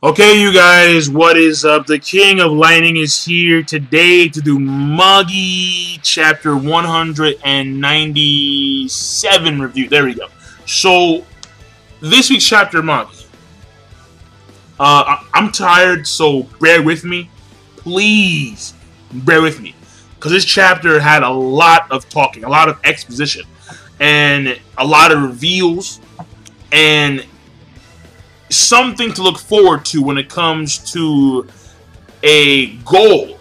Okay, you guys, what is up? The King of Lightning is here today to do Magi chapter 197 review. There we go. So, this week's chapter Magi. I'm tired, so bear with me. Please, bear with me. Because this chapter had a lot of talking, a lot of exposition, and a lot of reveals, and something to look forward to when it comes to a goal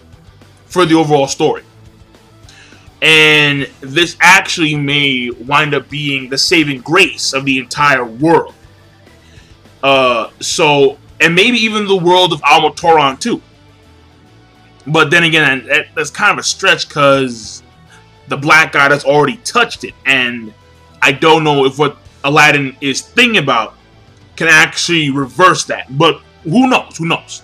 for the overall story. And this actually may wind up being the saving grace of the entire world. And maybe even the world of Almotoron too. But then again, that's kind of a stretch because the black guy has already touched it. And I don't know if what Aladdin is thinking about can actually reverse that, but who knows? Who knows?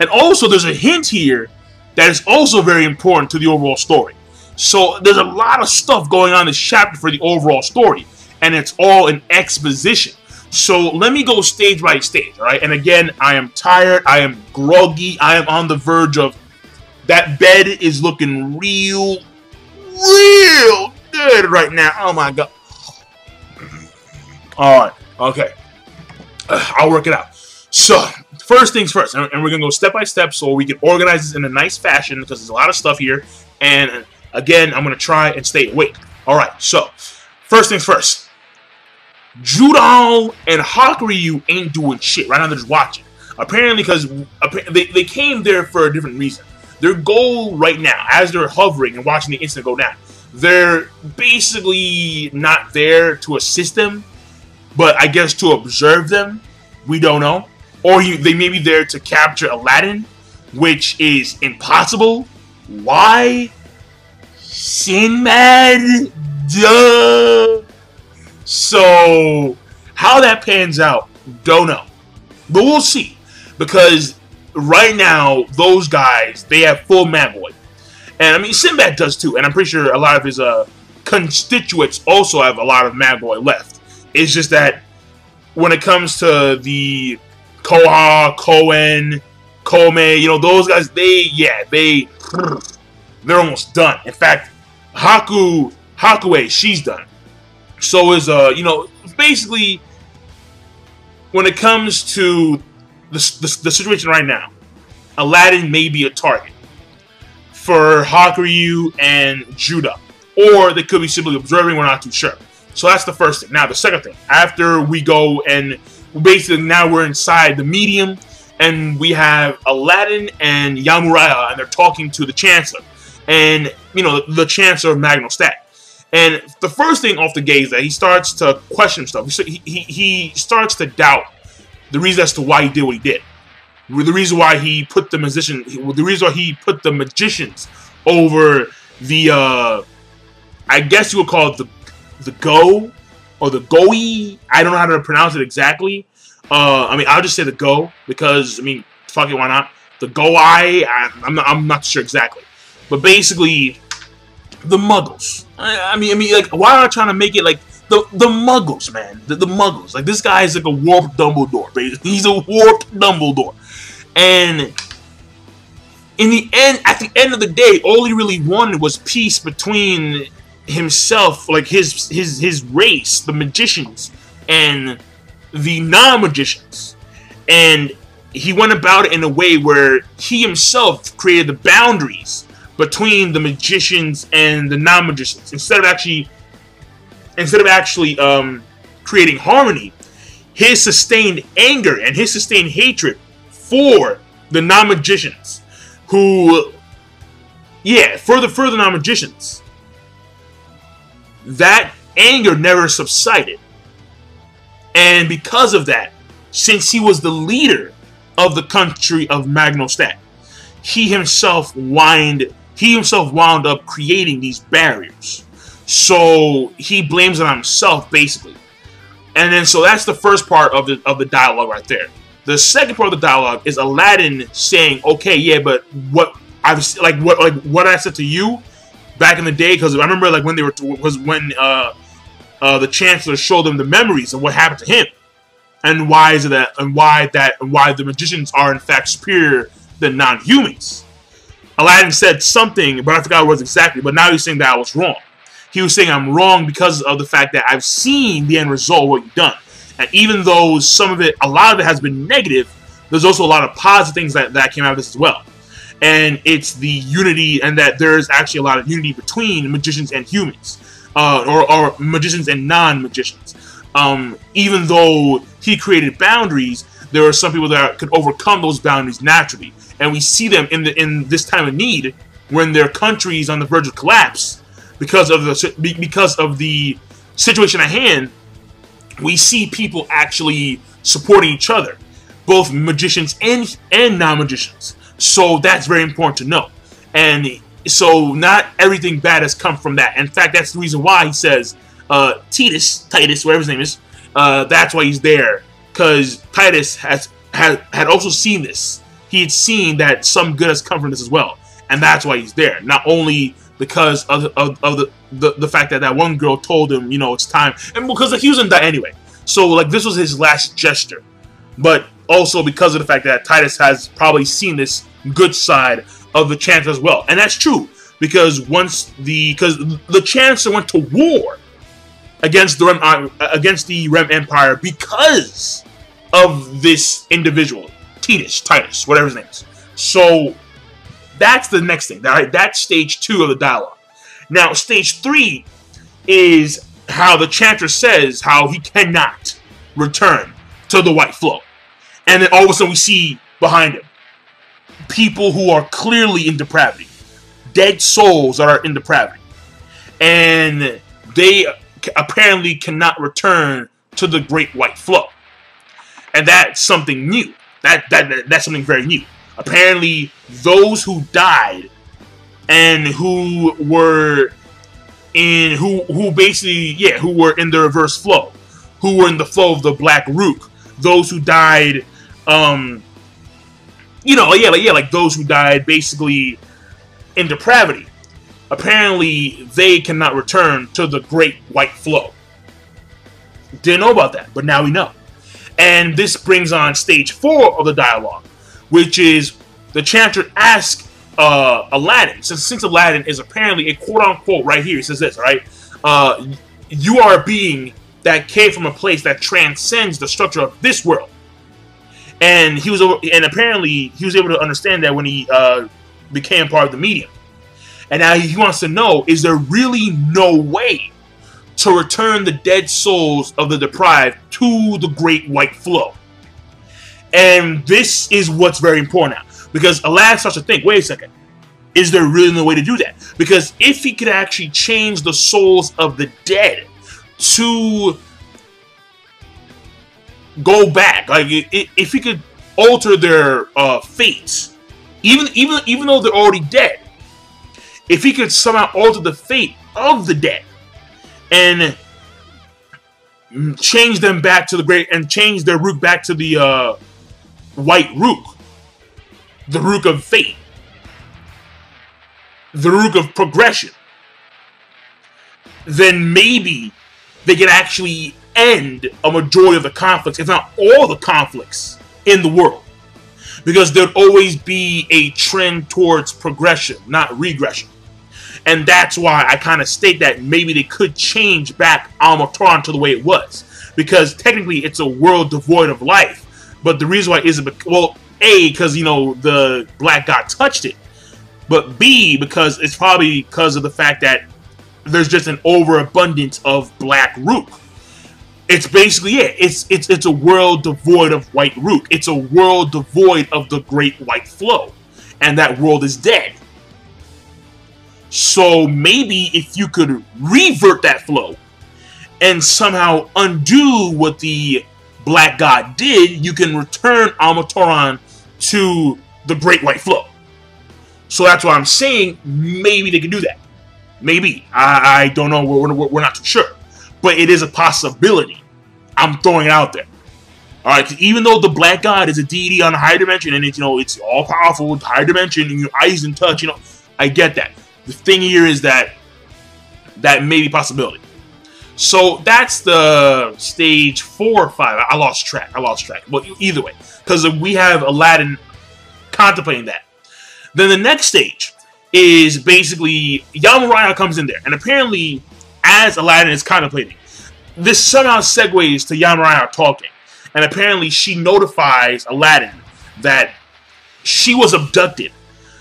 And also, there's a hint here that is also very important to the overall story. So there's a lot of stuff going on in this chapter for the overall story, and it's all in exposition. So let me go stage by stage, all right? And again, I am tired. I am groggy. I am on the verge of that bed is looking real good right now. Oh my god! All right, okay. I'll work it out. So, first things first, and we're going to go step by step so we can organize this in a nice fashion because there's a lot of stuff here. And again, I'm going to try and stay awake. Alright, so, first things first. Judal and Hakuryu ain't doing shit. Right now, they're just watching. Apparently, because they came there for a different reason. Their goal right now, as they're hovering and watching the incident go down, they're basically not there to assist them, but I guess to observe them. We don't know. Or they may be there to capture Aladdin, which is impossible. Why? Sinbad? Duh. So, how that pans out, don't know. But we'll see. Because right now, those guys, they have full Magoi. And I mean, Sinbad does too. And I'm pretty sure a lot of his constituents also have a lot of Magoi left. It's just that when it comes to the Koha, Koen, Kome, you know, those guys, they're almost done. In fact, Hakue, she's done. So is, basically, when it comes to the situation right now, Aladdin may be a target for Hakuryu and Judah. Or they could be simply observing, we're not too sure. So that's the first thing. Now, the second thing. After we go and basically now we're inside the medium and we have Aladdin and Yamuraya and they're talking to the Chancellor. And, you know, the Chancellor of Magnostat. And the first thing off the gate is that he starts to question stuff. He starts to doubt the reason as to why he did what he did. The reason why he put the magicians over the, I guess you would call it the Go, or the Goi. I don't know how to pronounce it exactly. I mean, I'll just say the Go, because, I mean, fuck it, why not? The Goi, I'm not sure exactly. But basically, the Muggles. I mean, like, why am I trying to make it like the Muggles, man? The Muggles. Like, this guy is like a warped Dumbledore, basically. He's a warped Dumbledore. And in the end, at the end of the day, all he really wanted was peace between himself, like his race, the magicians, and the non-magicians. And he went about it in a way where he himself created the boundaries between the magicians and the non-magicians. Instead of actually creating harmony, his sustained anger and his sustained hatred for the non-magicians, who, for the non-magicians, that anger never subsided. And because of that, since he was the leader of the country of Magnostat, he himself wound up creating these barriers. So he blames it on himself, basically. And then, so that's the first part of the dialogue right there. The second part of the dialogue is Aladdin saying, "Okay, yeah, but what I said to you back in the day, because I remember like when the Chancellor showed them the memories of what happened to him. and why is it that, and why the magicians are in fact superior than non-humans. Aladdin said something, but I forgot what it was exactly. But now he's saying that I was wrong. He was saying I'm wrong because of the fact that I've seen the end result of what you've done. And even though some of it, a lot of it has been negative, there's also a lot of positive things that came out of this as well. And it's the unity, and that there's actually a lot of unity between magicians and humans, or magicians and non-magicians. Even though he created boundaries, there are some people that could overcome those boundaries naturally. And we see them in this time of need, when their country is on the verge of collapse because of the situation at hand. We see people actually supporting each other, both magicians and non-magicians. So that's very important to know. And so not everything bad has come from that. In fact, that's the reason why he says Titus, whatever his name is, that's why he's there, because Titus had also seen this. He had seen that some good has come from this as well, and that's why he's there. Not only because of the fact that that one girl told him, you know, it's time, and because he was gonna die anyway. So like this was his last gesture, but also because of the fact that Titus has probably seen this good side of the Chancellor as well, and that's true because the Chancellor went to war against the Rem Empire because of this individual, Titus, whatever his name is. So that's the next thing. That's stage 2 of the dialogue. Now, stage 3 is how the Chancellor says how he cannot return to the White Flow. And then all of a sudden we see behind him people who are clearly in depravity. Dead souls that are in depravity. And they apparently cannot return to the Great White Flow. And that's something new. That's something very new. Apparently, those who died and who were in who were in the reverse flow, who were in the flow of the Black Rook, those who died, like those who died basically in depravity. Apparently, they cannot return to the Great White Flow. Didn't know about that, but now we know. And this brings on stage 4 of the dialogue, which is the Chancellor asks Aladdin, since Aladdin is apparently a quote-unquote, right here, he says this, right? You are a being that came from a place that transcends the structure of this world. And apparently he was able to understand that when he became part of the medium. And now he wants to know, is there really no way to return the dead souls of the deprived to the Great White Flow? And this is what's very important now. Because Aladdin starts to think, wait a second, is there really no way to do that? Because if he could actually change the souls of the dead to go back, like if he could alter their fates, even though they're already dead, if he could somehow alter the fate of the dead and change them back to the great, and change their rook back to the White Rook, the Rook of Fate, the Rook of Progression, then maybe they could actually end a majority of the conflicts, if not all the conflicts in the world. Because there'd always be a trend towards progression, not regression. And that's why I kind of state that maybe they could change back Al-Matoran to the way it was. Because technically it's a world devoid of life. But the reason why isn't, well, A, because, you know, the Black God touched it. But B, because it's probably because of the fact that there's just an overabundance of Black Rook. It's basically it. It's a world devoid of White Rook. It's a world devoid of the Great White Flow. And that world is dead. So maybe if you could revert that flow and somehow undo what the Black God did, you can return Al-Matoran to the Great White Flow. So that's why I'm saying maybe they can do that. Maybe. I don't know. We're not too sure. But it is a possibility. I'm throwing it out there. Alright, even though the Black God is a deity on a higher dimension, and it's, you know, it's all powerful, higher dimension, and your eyes in touch, you know, I get that. The thing here is that may be a possibility. So that's the stage 4 or 5. I lost track. Well, either way, because we have Aladdin contemplating that. Then the next stage is basically Yamaraya comes in there, and apparently, as Aladdin is contemplating, this somehow segues to Yamaraya talking, and apparently she notifies Aladdin that she was abducted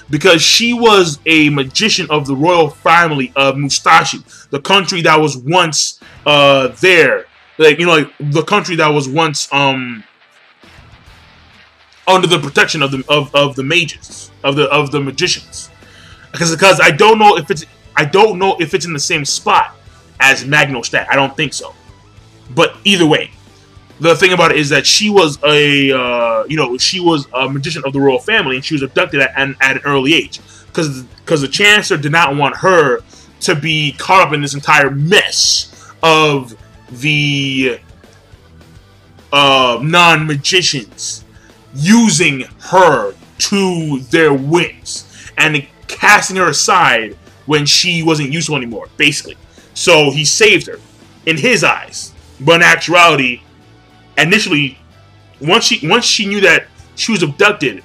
because she was a magician of the royal family of Mustashi, the country that was once there, like, you know, like the country that was once under the protection of the mages, of the magicians. Because I don't know if it's in the same spot as Magnostat. I don't think so. But either way, the thing about it is that she was she was a magician of the royal family, and she was abducted at an early age because the Chancellor did not want her to be caught up in this entire mess of the non-magicians using her to their whims and casting her aside when she wasn't useful anymore, basically. So he saved her in his eyes, but in actuality, initially, once she knew that she was abducted,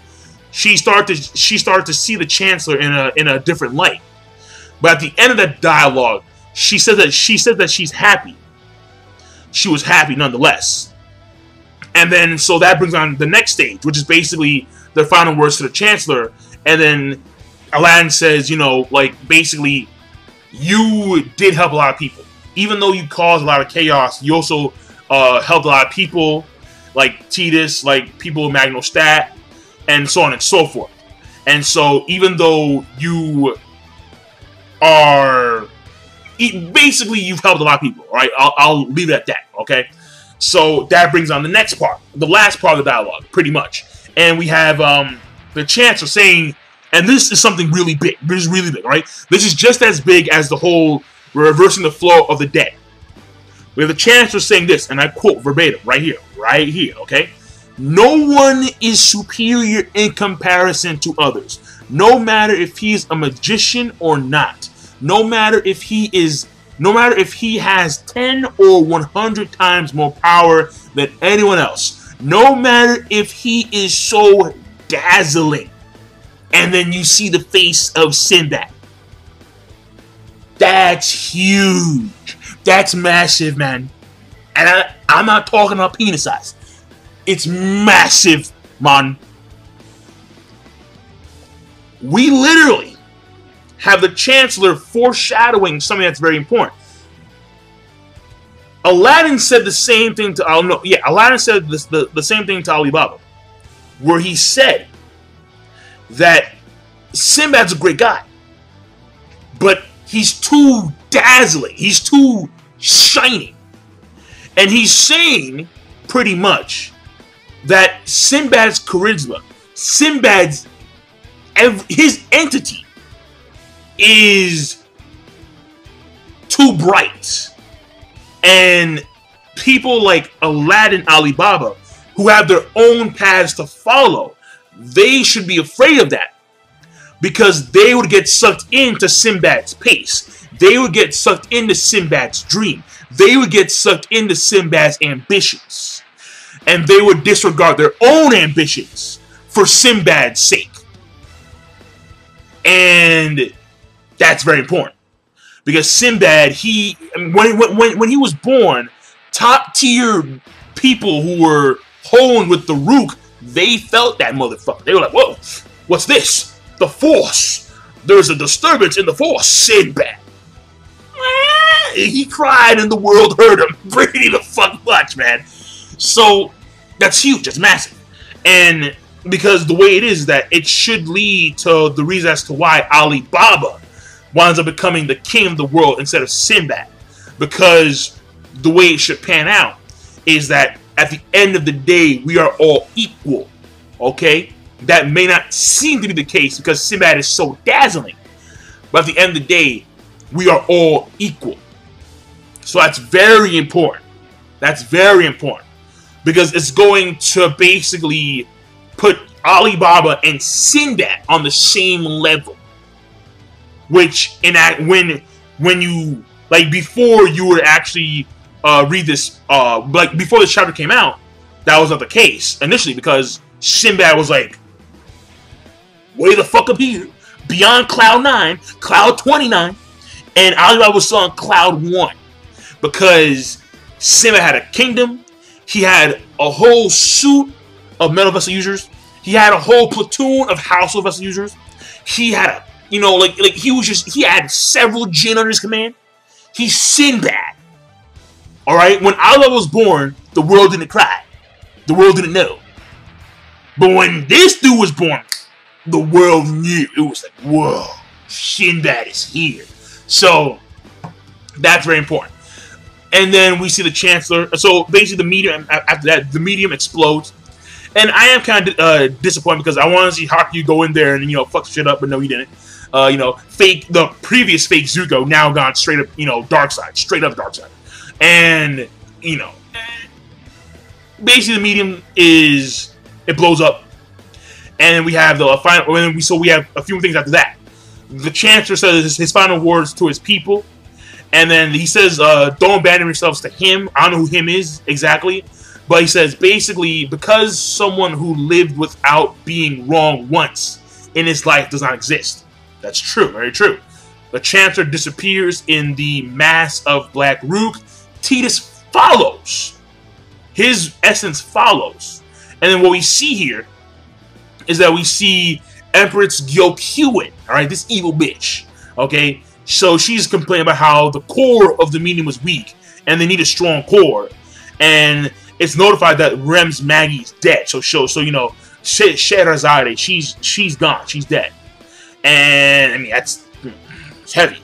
she started to see the Chancellor in a different light. But at the end of that dialogue, she said that she's happy. She was happy nonetheless. And then so that brings on the next stage, which is basically the final words to the Chancellor. And then Aladdin says, you know, like, basically, you did help a lot of people. Even though you caused a lot of chaos, you also helped a lot of people, like Tidus, like people in Magnostat, and so on and so forth. And so, even though you are... basically, you've helped a lot of people, right? I'll leave it at that, okay? So, that brings on the next part. The last part of the dialogue, pretty much. And we have the Chancellor saying... And this is something really big. This is really big, right? This is just as big as the whole reversing the flow of the dead. We have the Chancellor saying this, and I quote verbatim, right here, okay? No one is superior in comparison to others, no matter if he's a magician or not. No matter if he has 10 or 100 times more power than anyone else. No matter if he is so dazzling. And then you see the face of Sinbad. That's huge. That's massive, man. And I'm not talking about penis size. It's massive, man. We literally have the Chancellor foreshadowing something that's very important. Aladdin said the same thing to Aladdin said the same thing to Alibaba, where he said that Sinbad's a great guy, but he's too dazzling. He's too shiny. And he's saying, pretty much, that Sinbad's charisma, his entity, is too bright. And people like Aladdin, Alibaba, who have their own paths to follow, they should be afraid of that, because they would get sucked into Sinbad's pace. They would get sucked into Sinbad's dream. They would get sucked into Sinbad's ambitions. And they would disregard their own ambitions for Sinbad's sake. And that's very important, because Sinbad, when he was born, top tier people who were honed with the Rook, they felt that motherfucker. They were like, whoa, what's this? The Force. There's a disturbance in the Force, Sinbad. He cried and the world heard him pretty the fuck much, man. So, that's huge. That's massive. And because the way it is that it should lead to the reason as to why Alibaba winds up becoming the king of the world instead of Sinbad. Because the way it should pan out is that at the end of the day, we are all equal, okay? That may not seem to be the case because Sinbad is so dazzling. But at the end of the day, we are all equal. So that's very important. That's very important. Because it's going to basically put Alibaba and Sinbad on the same level. Which, when you like before you would actually read this, like before this chapter came out, that was not the case initially, because Sinbad was like, way the fuck up here, beyond Cloud 9, Cloud 29, and Alibaba was still on Cloud 1, because Sinbad had a kingdom, he had a whole suit of metal vessel users, he had a whole platoon of household vessel users, he had a, you know, like he had several jinn under his command. He's Sinbad. Alright? When Allah was born, the world didn't cry. The world didn't know. But when this dude was born, the world knew. It was like, whoa, Sinbad is here. So, that's very important. And then we see the Chancellor. So, basically, the medium, after that, the medium explodes. And I am kind of disappointed, because I want to see Haku go in there and, you know, fuck shit up, but no, he didn't. You know, the previous fake Zuko now gone straight up, you know, dark side, straight up dark side. And, you know, basically the medium it blows up. And we have the final, so we have a few things after that. The Chancellor says his final words to his people. And then he says, don't abandon yourselves to him. I don't know who him is exactly. But he says, basically, because someone who lived without being wrong once in his life does not exist. That's true, very true. The Chancellor disappears in the mass of Black Rook. Tidus follows. His essence follows. And then what we see here is that we see Empress Gyokyuin, alright, this evil bitch, okay? So she's complaining about how the core of the medium was weak, and they need a strong core. And it's notified that Rem's Magi is dead. So you know, Sherazade, she's gone, she's dead. And I mean, it's heavy.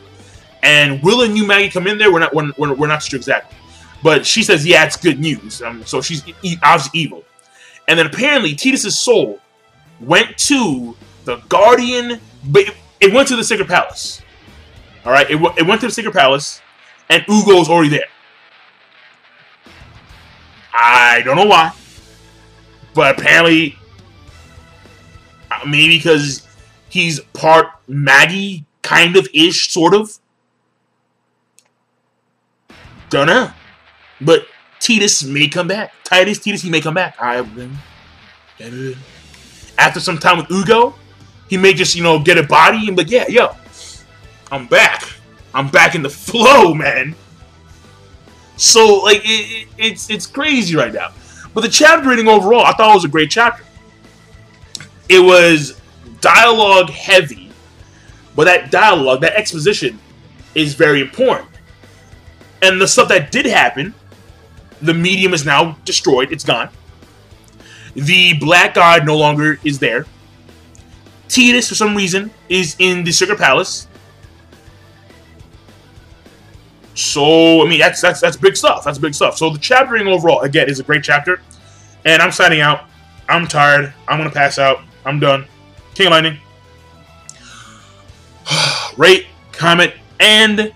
And will a new Magi come in there? We're not sure exactly. But she says, yeah, it's good news. So she's obviously evil. And then apparently Tidus' soul went to the Guardian, but it went to the Sacred Palace. All right, it went to the Sacred Palace, and Ugo's already there. I don't know why, but apparently, maybe because he's part Magi, kind of ish, sort of. Don't know. But Tidus may come back. Tidus, he may come back. After some time with Ugo, he may just, you know, get a body and be like, yeah, yo, I'm back. I'm back in the flow, man. So, like, it's crazy right now. But the chapter reading overall, I thought it was a great chapter. It was dialogue heavy, but that dialogue, that exposition, is very important. And the stuff that did happen, the medium is now destroyed. It's gone. The Black God no longer is there. Tidus, for some reason, is in the Sacred Palace. So, I mean, that's big stuff. That's big stuff. So the chapter reading overall, again, is a great chapter. And I'm signing out. I'm tired. I'm going to pass out. I'm done. King of Lightning. Rate, comment, and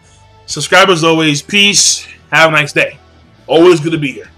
subscribe as always. Peace. Have a nice day. Always good to be here.